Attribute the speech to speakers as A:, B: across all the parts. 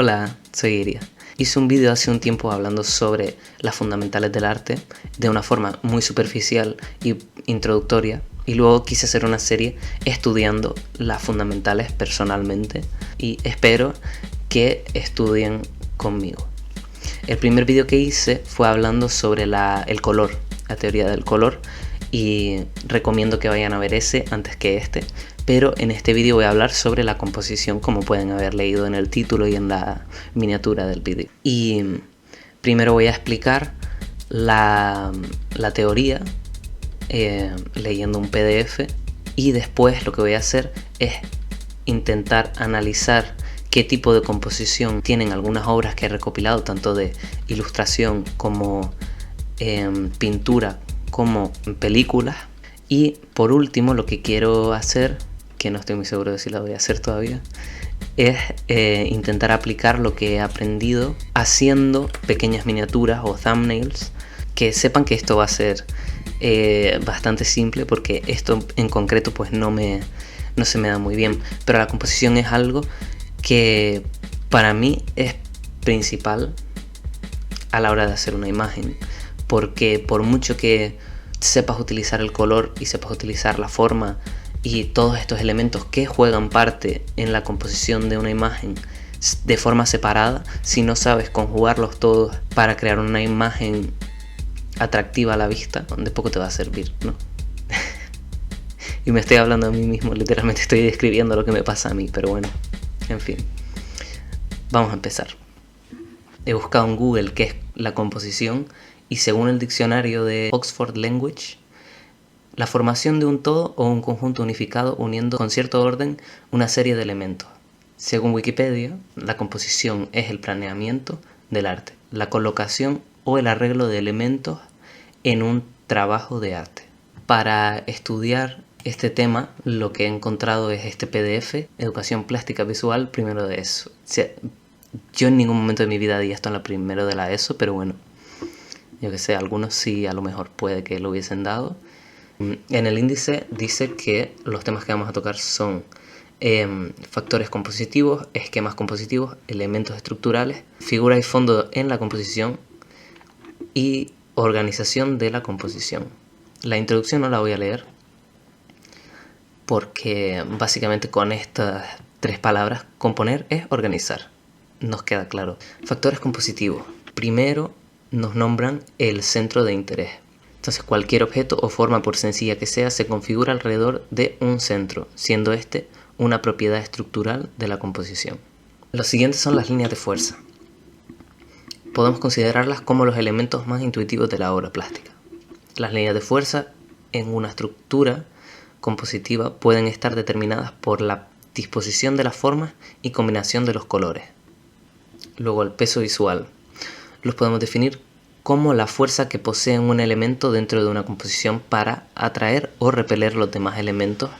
A: Hola, soy Iria. Hice un vídeo hace un tiempo hablando sobre las fundamentales del arte de una forma muy superficial y introductoria, y luego quise hacer una serie estudiando las fundamentales personalmente y espero que estudien conmigo. El primer vídeo que hice fue hablando sobre el color, la teoría del color, y recomiendo que vayan a ver ese antes que este. Pero en este vídeo voy a hablar sobre la composición, como pueden haber leído en el título y en la miniatura del vídeo. Y primero voy a explicar la teoría leyendo un PDF, y después lo que voy a hacer es intentar analizar qué tipo de composición tienen algunas obras que he recopilado, tanto de ilustración como pintura como películas. Y por último, lo que quiero hacer, que no estoy muy seguro de si lo voy a hacer todavía, es intentar aplicar lo que he aprendido haciendo pequeñas miniaturas o thumbnails. Que sepan que esto va a ser bastante simple, porque esto en concreto pues no se me da muy bien, pero la composición es algo que para mí es principal a la hora de hacer una imagen, porque por mucho que sepas utilizar el color y sepas utilizar la forma y todos estos elementos que juegan parte en la composición de una imagen de forma separada, si no sabes conjugarlos todos para crear una imagen atractiva a la vista, de poco te va a servir, ¿no? Y me estoy hablando a mí mismo, literalmente estoy describiendo lo que me pasa a mí, pero bueno, en fin. Vamos a empezar. He buscado en Google qué es la composición, y según el diccionario de Oxford Language, la formación de un todo o un conjunto unificado uniendo con cierto orden una serie de elementos. Según Wikipedia, la composición es el planeamiento del arte, la colocación o el arreglo de elementos en un trabajo de arte. Para estudiar este tema, lo que he encontrado es este PDF, Educación Plástica Visual, primero de ESO. O sea, yo en ningún momento de mi vida di esto en la primero de la ESO, pero bueno, yo que sé, algunos sí, a lo mejor puede que lo hubiesen dado. En el índice dice que los temas que vamos a tocar son factores compositivos, esquemas compositivos, elementos estructurales, figura y fondo en la composición y organización de la composición. La introducción no la voy a leer porque básicamente con estas tres palabras, componer es organizar, nos queda claro. Factores compositivos. Primero nos nombran el centro de interés. Entonces cualquier objeto o forma, por sencilla que sea, se configura alrededor de un centro, siendo este una propiedad estructural de la composición. Los siguientes son las líneas de fuerza. Podemos considerarlas como los elementos más intuitivos de la obra plástica. Las líneas de fuerza en una estructura compositiva pueden estar determinadas por la disposición de las formas y combinación de los colores. Luego el peso visual. Los podemos definir como la fuerza que posee un elemento dentro de una composición para atraer o repeler los demás elementos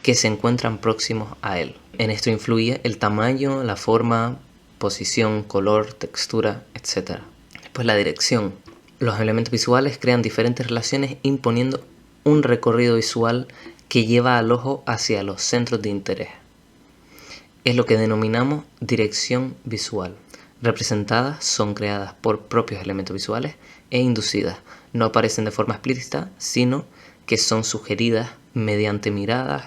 A: que se encuentran próximos a él. En esto influye el tamaño, la forma, posición, color, textura, etc. Después la dirección. Los elementos visuales crean diferentes relaciones imponiendo un recorrido visual que lleva al ojo hacia los centros de interés. Es lo que denominamos dirección visual. Representadas son creadas por propios elementos visuales e inducidas. No aparecen de forma explícita, sino que son sugeridas mediante miradas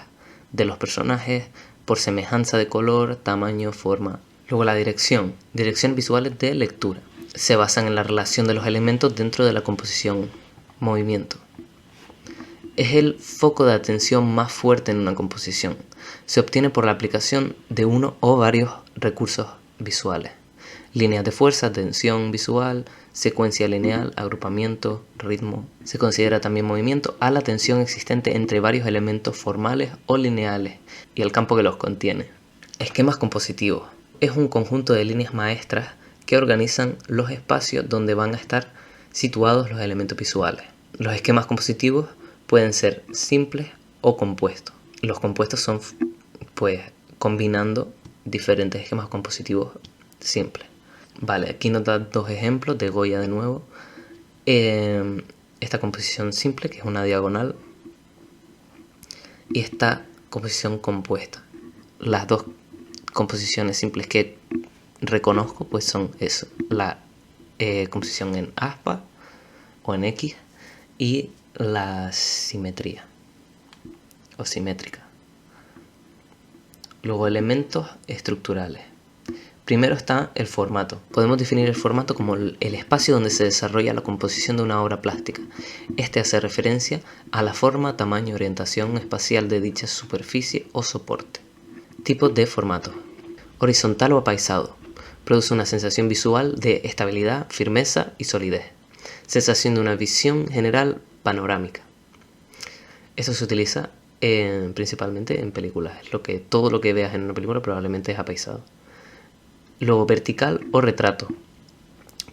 A: de los personajes por semejanza de color, tamaño, forma. Luego la dirección. Direcciones visuales de lectura. Se basan en la relación de los elementos dentro de la composición. Movimiento. Es el foco de atención más fuerte en una composición. Se obtiene por la aplicación de uno o varios recursos visuales. Líneas de fuerza, tensión visual, secuencia lineal, agrupamiento, ritmo. Se considera también movimiento a la tensión existente entre varios elementos formales o lineales y el campo que los contiene. Esquemas compositivos. Es un conjunto de líneas maestras que organizan los espacios donde van a estar situados los elementos visuales. Los esquemas compositivos pueden ser simples o compuestos. Los compuestos son pues combinando diferentes esquemas compositivos simples. Vale, aquí nos da dos ejemplos de Goya de nuevo. Esta composición simple, que es una diagonal, y esta composición compuesta. Las dos composiciones simples que reconozco pues son eso, la composición en aspa o en X y la simetría o simétrica. Luego elementos estructurales. Primero está el formato. Podemos definir el formato como el espacio donde se desarrolla la composición de una obra plástica. Este hace referencia a la forma, tamaño, orientación espacial de dicha superficie o soporte. Tipos de formato. Horizontal o apaisado. Produce una sensación visual de estabilidad, firmeza y solidez. Sensación de una visión general panorámica. Eso se utiliza principalmente en películas. Todo lo que veas en una película probablemente es apaisado. Luego vertical o retrato.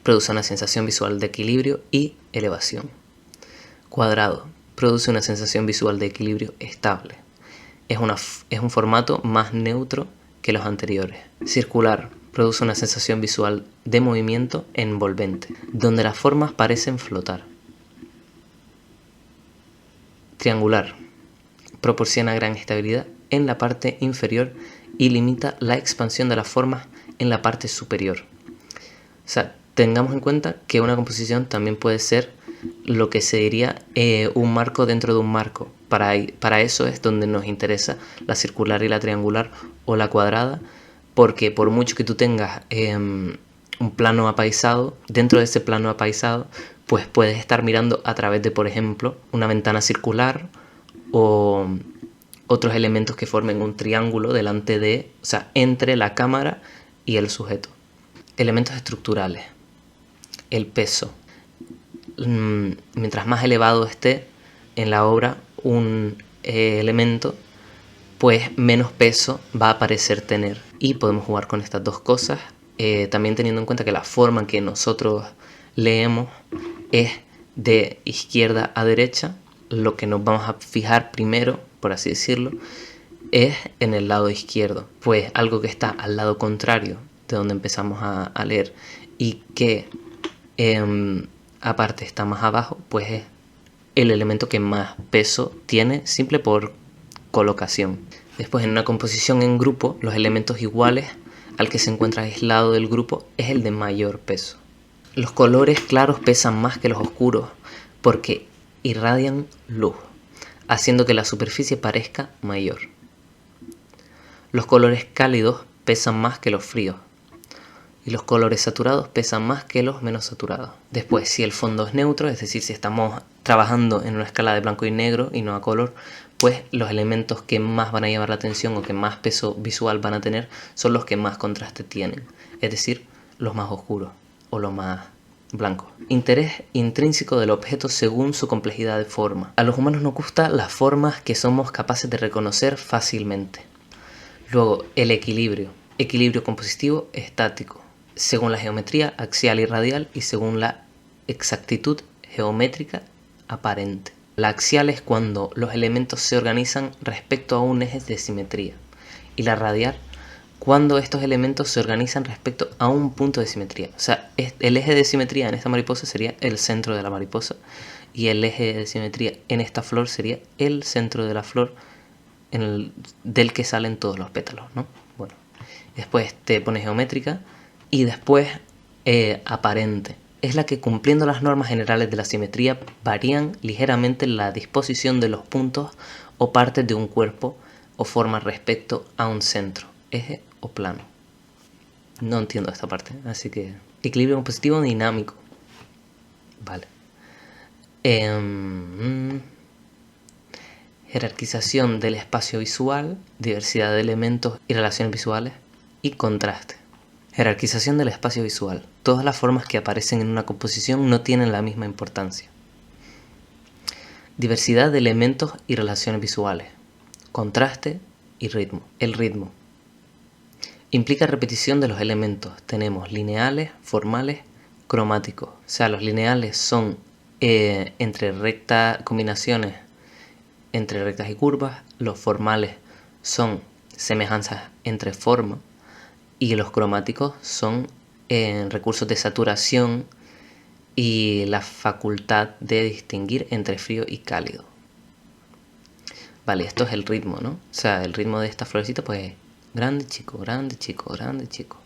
A: Produce una sensación visual de equilibrio y elevación. Cuadrado. Produce una sensación visual de equilibrio estable. Es un formato más neutro que los anteriores. Circular. Produce una sensación visual de movimiento envolvente, donde las formas parecen flotar. Triangular. Proporciona gran estabilidad en la parte inferior y limita la expansión de las formas en la parte superior. O sea, tengamos en cuenta que una composición también puede ser lo que se diría un marco dentro de un marco. Para eso es donde nos interesa la circular y la triangular o la cuadrada, porque por mucho que tú tengas un plano apaisado, dentro de ese plano apaisado, pues puedes estar mirando a través de, por ejemplo, una ventana circular o otros elementos que formen un triángulo entre la cámara y el sujeto. Elementos estructurales. El peso. Mientras más elevado esté en la obra un elemento, pues menos peso va a parecer tener. Y podemos jugar con estas dos cosas, también teniendo en cuenta que la forma en que nosotros leemos es de izquierda a derecha. Lo que nos vamos a fijar primero, por así decirlo, es en el lado izquierdo, pues algo que está al lado contrario de donde empezamos a leer y que aparte está más abajo, pues es el elemento que más peso tiene, simple por colocación. Después, en una composición en grupo, los elementos iguales al que se encuentra aislado del grupo es el de mayor peso. Los colores claros pesan más que los oscuros porque irradian luz, haciendo que la superficie parezca mayor. Los colores cálidos pesan más que los fríos y los colores saturados pesan más que los menos saturados. Después, si el fondo es neutro, es decir, si estamos trabajando en una escala de blanco y negro y no a color, pues los elementos que más van a llamar la atención o que más peso visual van a tener son los que más contraste tienen, es decir, los más oscuros o los más blancos. Interés intrínseco del objeto según su complejidad de forma. A los humanos nos gustan las formas que somos capaces de reconocer fácilmente. Luego, el equilibrio. Equilibrio compositivo estático, según la geometría axial y radial y según la exactitud geométrica aparente. La axial es cuando los elementos se organizan respecto a un eje de simetría, y la radial cuando estos elementos se organizan respecto a un punto de simetría. O sea, el eje de simetría en esta mariposa sería el centro de la mariposa y el eje de simetría en esta flor sería el centro de la flor del que salen todos los pétalos, ¿no? Bueno, después te pones geométrica y después aparente. Es la que, cumpliendo las normas generales de la simetría, varían ligeramente la disposición de los puntos o partes de un cuerpo o forma respecto a un centro, eje o plano. No entiendo esta parte, así que... Equilibrio compositivo dinámico. Vale. Jerarquización del espacio visual, diversidad de elementos y relaciones visuales y contraste. Jerarquización del espacio visual. Todas las formas que aparecen en una composición no tienen la misma importancia. Diversidad de elementos y relaciones visuales. Contraste y ritmo. El ritmo implica repetición de los elementos. Tenemos lineales, formales, cromáticos. O sea, los lineales son combinaciones entre rectas y curvas. Los formales son semejanzas entre formas. Y los cromáticos son recursos de saturación y la facultad de distinguir entre frío y cálido. Vale, esto es el ritmo, ¿no? O sea, el ritmo de esta florecita pues es grande, chico, grande, chico, grande, chico.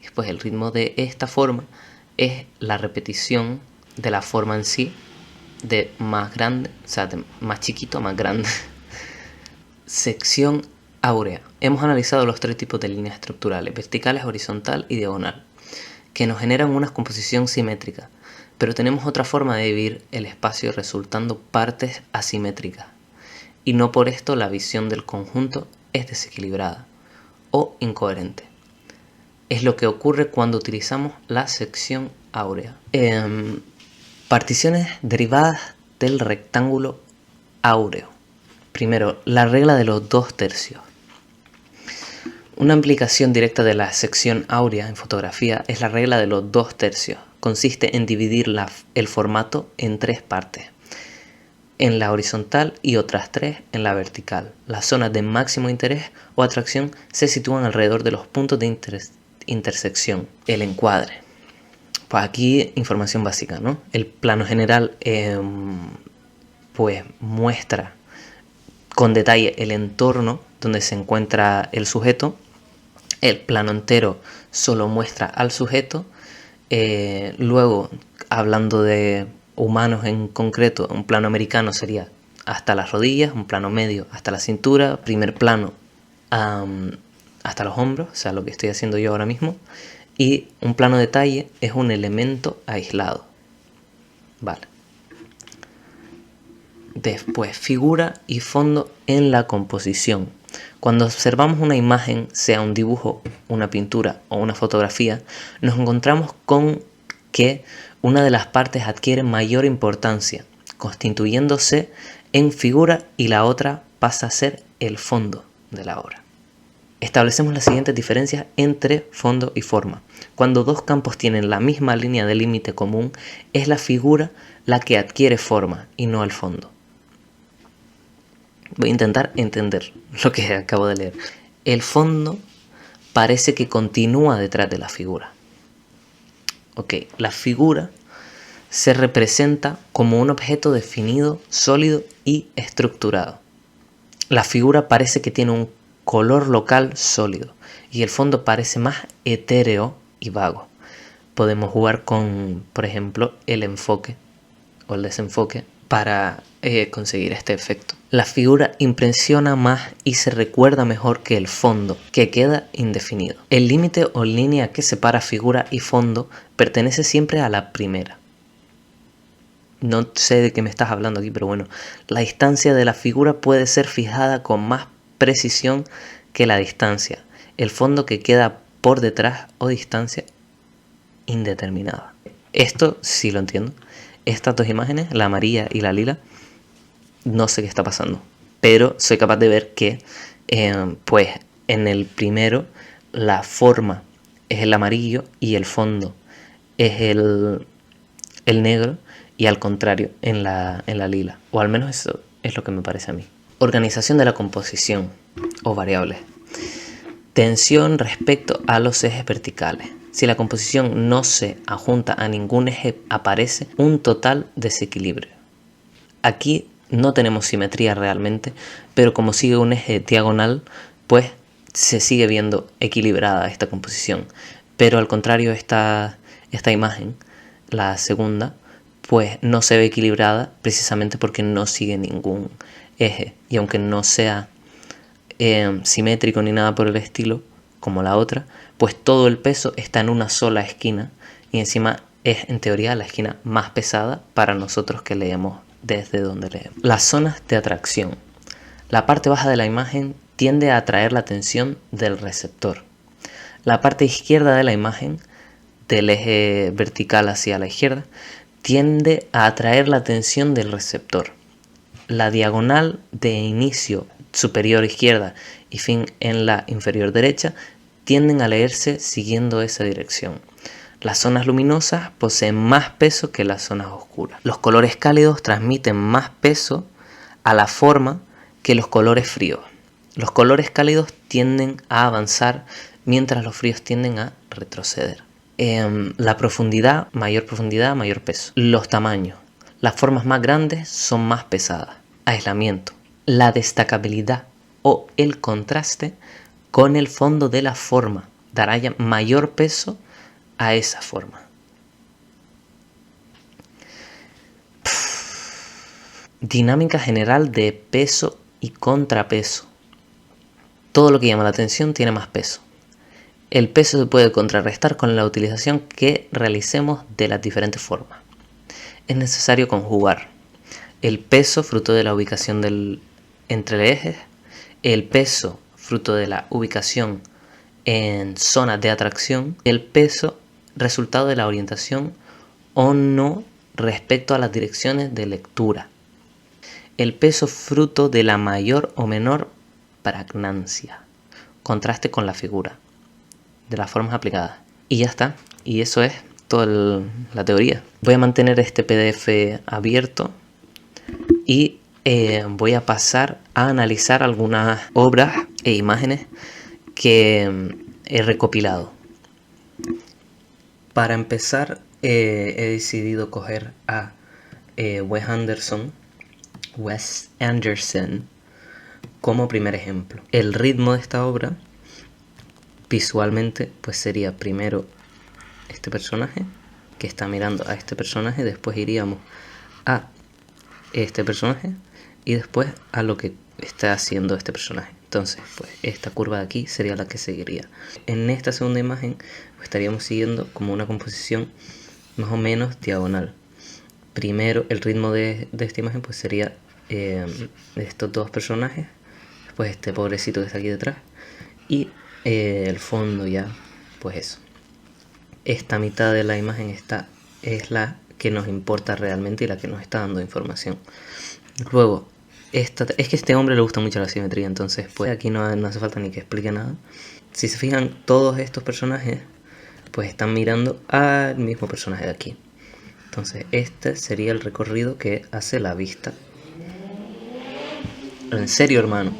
A: Y Pues el ritmo de esta forma es la repetición de la forma en sí, de más grande, o sea, de más chiquito a más grande. Sección áurea. Hemos analizado los tres tipos de líneas estructurales, verticales, horizontal y diagonal, que nos generan una composición simétrica, pero tenemos otra forma de dividir el espacio resultando partes asimétricas, y no por esto la visión del conjunto es desequilibrada o incoherente. Es lo que ocurre cuando utilizamos la sección áurea. Particiones derivadas del rectángulo áureo. Primero, la regla de los 2/3. Una aplicación directa de la sección áurea en fotografía es la regla de los 2/3. Consiste en dividir el formato en 3 partes, en la horizontal y otras 3 en la vertical. Las zonas de máximo interés o atracción se sitúan alrededor de los puntos de intersección. El encuadre. Pues aquí información básica, ¿no? El plano general pues muestra con detalle el entorno donde se encuentra el sujeto. El plano entero solo muestra al sujeto. Luego, hablando de humanos en concreto, un plano americano sería hasta las rodillas, un plano medio hasta la cintura, primer plano hasta los hombros, o sea, lo que estoy haciendo yo ahora mismo, y un plano detalle es un elemento aislado. Vale. Después, figura y fondo en la composición. Cuando observamos una imagen, sea un dibujo, una pintura o una fotografía, nos encontramos con que una de las partes adquiere mayor importancia, constituyéndose en figura, y la otra pasa a ser el fondo de la obra. Establecemos las siguientes diferencias entre fondo y forma. Cuando dos campos tienen la misma línea de límite común, es la figura la que adquiere forma y no el fondo. Voy a intentar entender lo que acabo de leer. El fondo parece que continúa detrás de la figura. Ok, la figura se representa como un objeto definido, sólido y estructurado. La figura parece que tiene un color local sólido y el fondo parece más etéreo y vago. Podemos jugar con, por ejemplo, el enfoque o el desenfoque para conseguir este efecto. La figura impresiona más y se recuerda mejor que el fondo, que queda indefinido. El límite o línea que separa figura y fondo pertenece siempre a la primera. No sé de qué me estás hablando aquí, pero bueno, la distancia de la figura puede ser fijada con más precisión que la distancia. El fondo que queda por detrás o distancia indeterminada. Esto sí lo entiendo. Estas dos imágenes, la amarilla y la lila, no sé qué está pasando, pero soy capaz de ver que pues en el primero la forma es el amarillo y el fondo es el negro, y al contrario en la lila, o al menos eso es lo que me parece a mí. Organización de la composición o variables. Tensión respecto a los ejes verticales. Si la composición no se adjunta a ningún eje, aparece un total desequilibrio. Aquí no tenemos simetría realmente, pero como sigue un eje diagonal, pues se sigue viendo equilibrada esta composición. Pero al contrario, esta imagen, la segunda, pues no se ve equilibrada precisamente porque no sigue ningún eje. Y aunque no sea simétrico ni nada por el estilo, como la otra, pues todo el peso está en una sola esquina y encima es en teoría la esquina más pesada para nosotros que leemos desde donde leemos. Las zonas de atracción. La parte baja de la imagen tiende a atraer la atención del receptor. La parte izquierda de la imagen, del eje vertical hacia la izquierda, tiende a atraer la atención del receptor. La diagonal de inicio superior izquierda y fin en la inferior derecha tienden a leerse siguiendo esa dirección. Las zonas luminosas poseen más peso que las zonas oscuras. Los colores cálidos transmiten más peso a la forma que los colores fríos. Los colores cálidos tienden a avanzar mientras los fríos tienden a retroceder. La profundidad, mayor peso. Los tamaños. Las formas más grandes son más pesadas. Aislamiento. La destacabilidad o el contraste con el fondo de la forma. dará mayor peso a esa forma. Dinámica general de peso y contrapeso. Todo lo que llama la atención tiene más peso. El peso se puede contrarrestar con la utilización que realicemos de las diferentes formas. Es necesario conjugar el peso fruto de la ubicación entre ejes, el peso fruto de la ubicación en zonas de atracción, el peso resultado de la orientación o no respecto a las direcciones de lectura, el peso fruto de la mayor o menor pragnancia, contraste con la figura de las formas aplicadas. Y ya está, y eso es toda la teoría. Voy a mantener este PDF abierto y voy a pasar a analizar algunas obras e imágenes que he recopilado. Para empezar, he decidido coger a Wes Anderson como primer ejemplo. El ritmo de esta obra visualmente pues sería primero este personaje que está mirando a este personaje, después iríamos a este personaje y después a lo que está haciendo este personaje. Entonces pues esta curva de aquí sería la que seguiría. En esta segunda imagen pues, estaríamos siguiendo como una composición más o menos diagonal. Primero el ritmo de esta imagen pues sería estos dos personajes, después este pobrecito que está aquí detrás y el fondo ya, pues eso. Esta mitad de la imagen es la que nos importa realmente y la que nos está dando información. Luego, es que a este hombre le gusta mucho la simetría, entonces pues aquí no hace falta ni que explique nada. Si se fijan, todos estos personajes pues están mirando al mismo personaje de aquí. Entonces este sería el recorrido que hace la vista. En serio, hermano.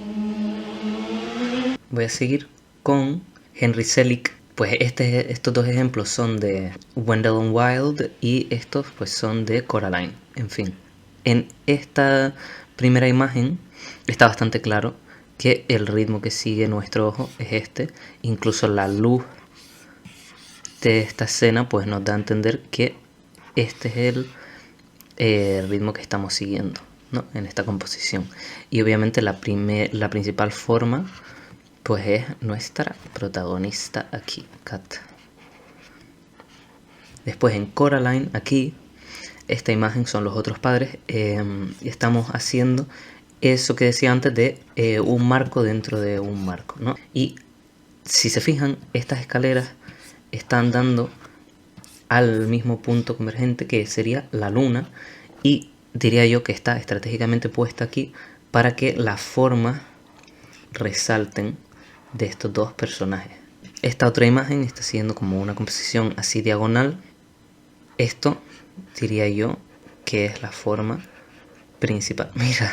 A: Voy a seguir con Henry Selick. Pues estos dos ejemplos son de Gwendolyn Wild y estos pues son de Coraline. En fin, en esta primera imagen está bastante claro que el ritmo que sigue nuestro ojo es este. Incluso la luz de esta escena pues nos da a entender que este es el ritmo que estamos siguiendo, ¿no? En esta composición. Y obviamente la principal forma pues es nuestra protagonista aquí, Kat. Después en Coraline, aquí, esta imagen son los otros padres. Y estamos haciendo eso que decía antes de un marco dentro de un marco, ¿no? Y si se fijan, estas escaleras están dando al mismo punto convergente que sería la luna. Y diría yo que está estratégicamente puesta aquí para que las formas resalten de estos dos personajes. Esta otra imagen está siendo como una composición así diagonal. Esto diría yo que es la forma principal. Mira,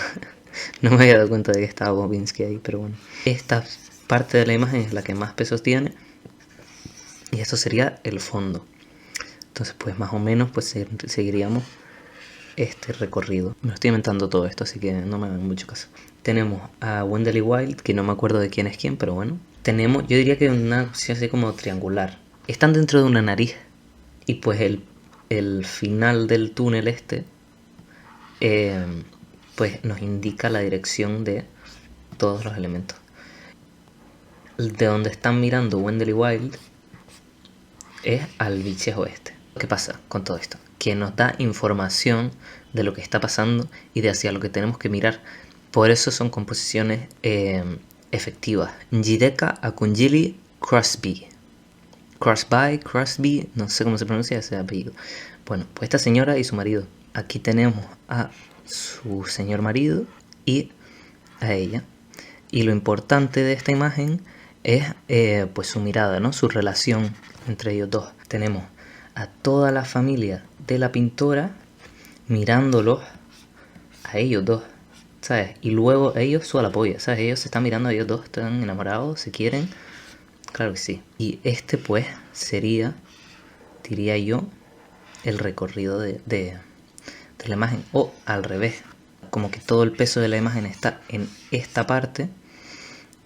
A: no me había dado cuenta de que estaba Bobinski ahí, pero bueno. Esta parte de la imagen es la que más pesos tiene y esto sería el fondo. Entonces pues más o menos pues seguiríamos este recorrido. Me lo estoy inventando todo esto, así que no me hagan mucho caso. Tenemos a Gwendolyn Wild, que no me acuerdo de quién es quién, pero bueno. Tenemos, yo diría que una posición así como triangular. Están dentro de una nariz. Y pues el final del túnel pues nos indica la dirección de todos los elementos. De donde están mirando Gwendolyn Wild es al biches oeste. ¿Qué pasa con todo esto? Que nos da información de lo que está pasando y de hacia lo que tenemos que mirar. Por eso son composiciones efectivas. Njideka Akunjili Crosby. Crosby, no sé cómo se pronuncia ese apellido. Bueno, pues esta señora y su marido. Aquí tenemos a su señor marido y a ella. Y lo importante de esta imagen es pues su mirada, ¿no? Su relación entre ellos dos. Tenemos a toda la familia de la pintora mirándolos a ellos dos, ¿sabes? Y luego ellos su a la polla, ¿sabes? Ellos se están mirando a ellos dos, están enamorados, se quieren. Claro que sí. Y este pues sería, diría yo, el recorrido de la imagen. O al revés, como que todo el peso de la imagen está en esta parte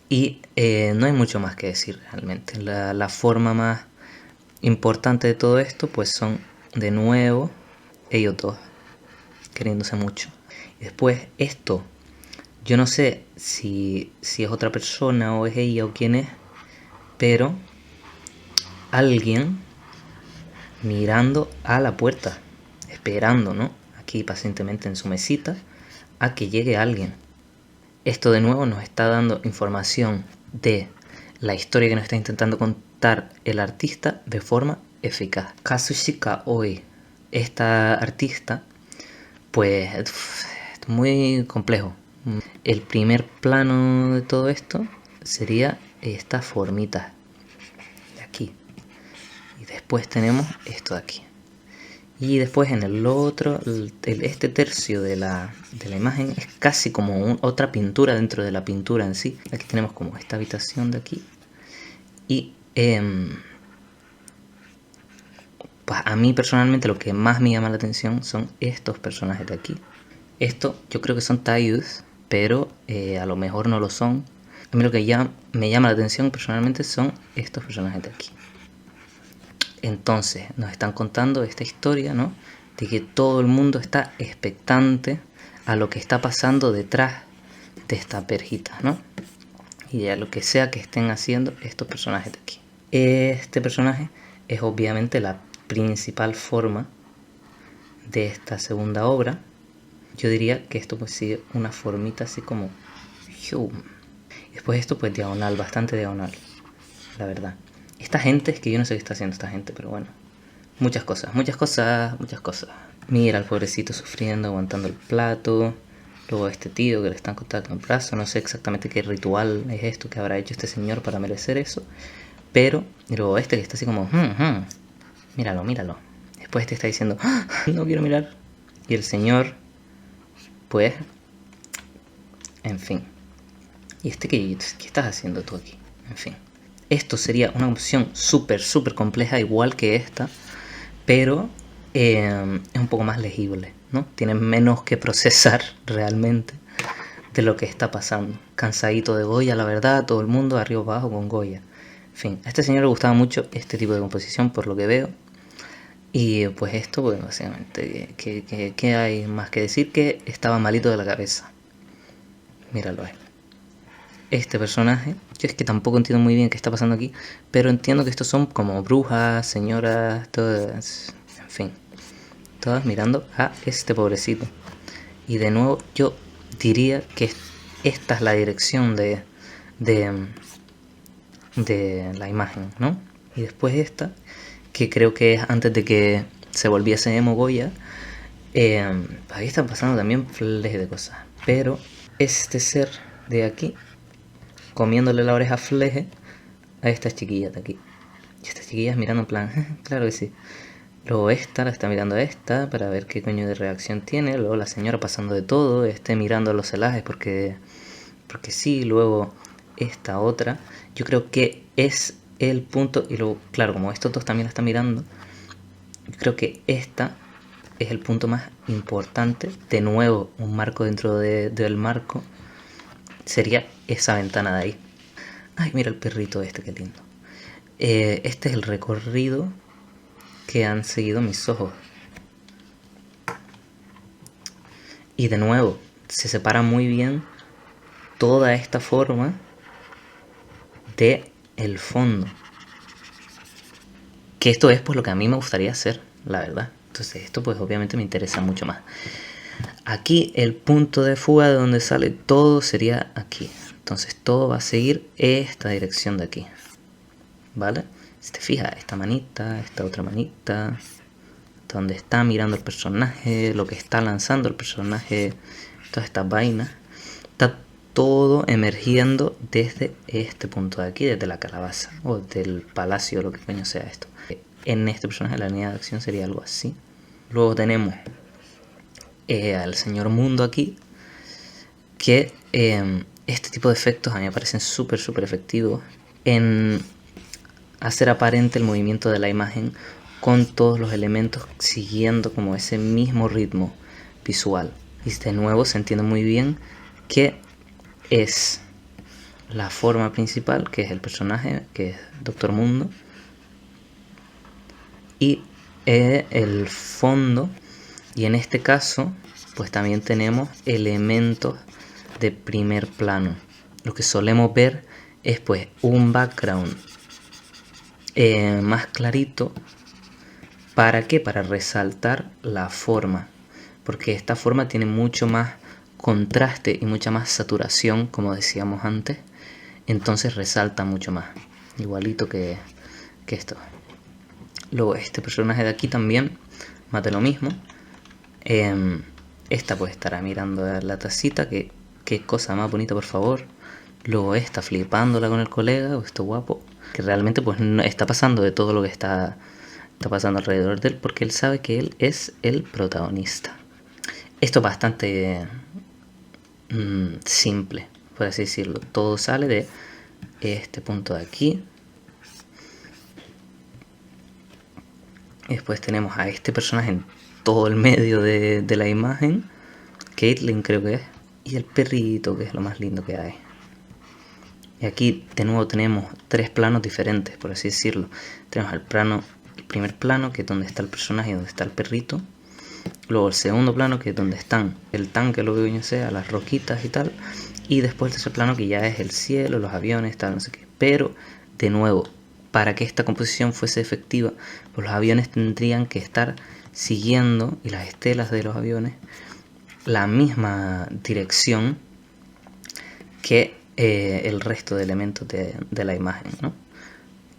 A: Y no hay mucho más que decir realmente. La forma más importante de todo esto pues son de nuevo ellos dos queriéndose mucho. Y después esto, yo no sé si es otra persona o es ella o quién es, pero alguien mirando a la puerta, esperando, ¿no? Aquí pacientemente en su mesita a que llegue alguien. Esto de nuevo nos está dando información de la historia que nos está intentando contar el artista de forma eficaz. Kazushika Oi, esta artista, pues es muy complejo. El primer plano de todo esto sería esta formita de aquí. Y después tenemos esto de aquí. Y después en el otro, este tercio de la imagen es casi como otra pintura dentro de la pintura en sí. Aquí tenemos como esta habitación de aquí. Y pues a mí personalmente lo que más me llama la atención son estos personajes de aquí. Esto yo creo que son taiyus, pero a lo mejor no lo son. A mí lo que ya me llama la atención personalmente son estos personajes de aquí. Entonces nos están contando esta historia, ¿no? De que todo el mundo está expectante a lo que está pasando detrás de esta perjita, ¿no? Y a lo que sea que estén haciendo estos personajes de aquí. Este personaje es obviamente la principal forma de esta segunda obra. Yo diría que esto pues sigue una formita así como... Después esto pues diagonal, bastante diagonal, la verdad. Esta gente, es que yo no sé qué está haciendo esta gente, pero bueno. Muchas cosas. Mira al pobrecito sufriendo, aguantando el plato. Luego este tío que le están cortando el brazo. No sé exactamente qué ritual es esto que habrá hecho este señor para merecer eso. Pero, y luego este que está así como... Míralo. Después este está diciendo... No quiero mirar. Y el señor... Pues... En fin. ¿Y este qué estás haciendo tú aquí? En fin. Esto sería una opción súper compleja, igual que esta, pero es un poco más legible, ¿no? Tiene menos que procesar realmente de lo que está pasando. Cansadito de Goya, la verdad, todo el mundo arriba abajo con Goya. En fin, a este señor le gustaba mucho este tipo de composición, por lo que veo. Y pues esto, pues básicamente, ¿qué hay más que decir? Que estaba malito de la cabeza. Míralo ahí. Este personaje, yo es que tampoco entiendo muy bien qué está pasando aquí, pero entiendo que estos son como brujas, señoras, todas, en fin, todas mirando a este pobrecito. Y de nuevo yo diría que esta es la dirección de la imagen, ¿no? Y después esta, que creo que es antes de que se volviese emo Goya. Aquí están pasando también flejes de cosas, pero este ser de aquí comiéndole la oreja fleje a estas chiquillas de aquí. Y estas chiquillas mirando en plan, claro que sí. Luego esta la está mirando a esta para ver qué coño de reacción tiene. Luego la señora pasando de todo, mirando a los celajes porque sí. Luego esta otra. Yo creo que es el punto. Y luego, claro, como estos dos también la están mirando, yo creo que esta es el punto más importante. De nuevo, un marco dentro del marco. Sería esa ventana de ahí. Ay, mira el perrito este, qué lindo. Este es el recorrido que han seguido mis ojos. Y de nuevo, se separa muy bien toda esta forma de el fondo. Que esto es pues lo que a mí me gustaría hacer, la verdad. Entonces esto pues obviamente me interesa mucho más. Aquí el punto de fuga de donde sale todo sería aquí. Entonces todo va a seguir esta dirección de aquí. ¿Vale? Si te fijas, esta manita, esta otra manita, donde está mirando el personaje, lo que está lanzando el personaje, todas estas vainas, está todo emergiendo desde este punto de aquí, desde la calabaza, o del palacio, lo que coño sea esto. En este personaje la línea de acción sería algo así. Luego tenemos al señor Mundo aquí, que este tipo de efectos a mí me parecen súper efectivos en hacer aparente el movimiento de la imagen con todos los elementos siguiendo como ese mismo ritmo visual. Y de nuevo se entiende muy bien que es la forma principal, que es el personaje, que es Doctor Mundo, y el fondo, y en este caso pues también tenemos elementos de primer plano. Lo que solemos ver es pues un background más clarito. ¿Para qué? Para resaltar la forma, porque esta forma tiene mucho más contraste y mucha más saturación, como decíamos antes, entonces resalta mucho más, igualito que esto. Luego este personaje de aquí también mate lo mismo. Esta pues estará mirando la tacita, que qué cosa más bonita, por favor. Luego esta flipándola con el colega, esto guapo, que realmente pues no está pasando de todo lo que está pasando alrededor de él, porque él sabe que él es el protagonista. Esto es bastante simple, por así decirlo. Todo sale de este punto de aquí. Después tenemos a este personaje en todo el medio de la imagen. Caitlyn creo que es. Y el perrito, que es lo más lindo que hay. Y aquí de nuevo tenemos tres planos diferentes, por así decirlo. Tenemos el primer plano, que es donde está el personaje y donde está el perrito. Luego el segundo plano, que es donde están el tanque, lo que yo sea, las roquitas y tal. Y después el tercer plano, que ya es el cielo, los aviones, tal, no sé qué. Pero, de nuevo, para que esta composición fuese efectiva, pues los aviones tendrían que estar siguiendo, y las estelas de los aviones, la misma dirección que el resto de elementos de la imagen, ¿no?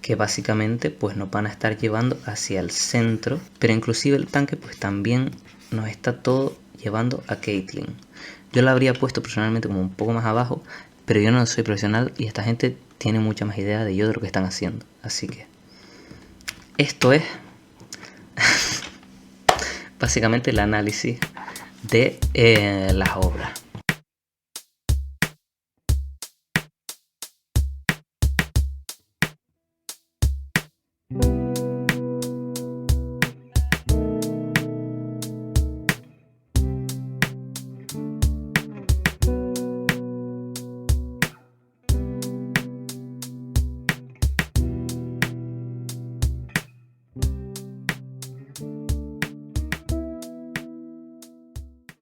A: Que básicamente pues nos van a estar llevando hacia el centro, pero inclusive el tanque pues también nos está todo llevando a Caitlyn. Yo la habría puesto personalmente como un poco más abajo, pero yo no soy profesional y esta gente tiene mucha más idea de lo que están haciendo, así que esto es básicamente el análisis de las obras.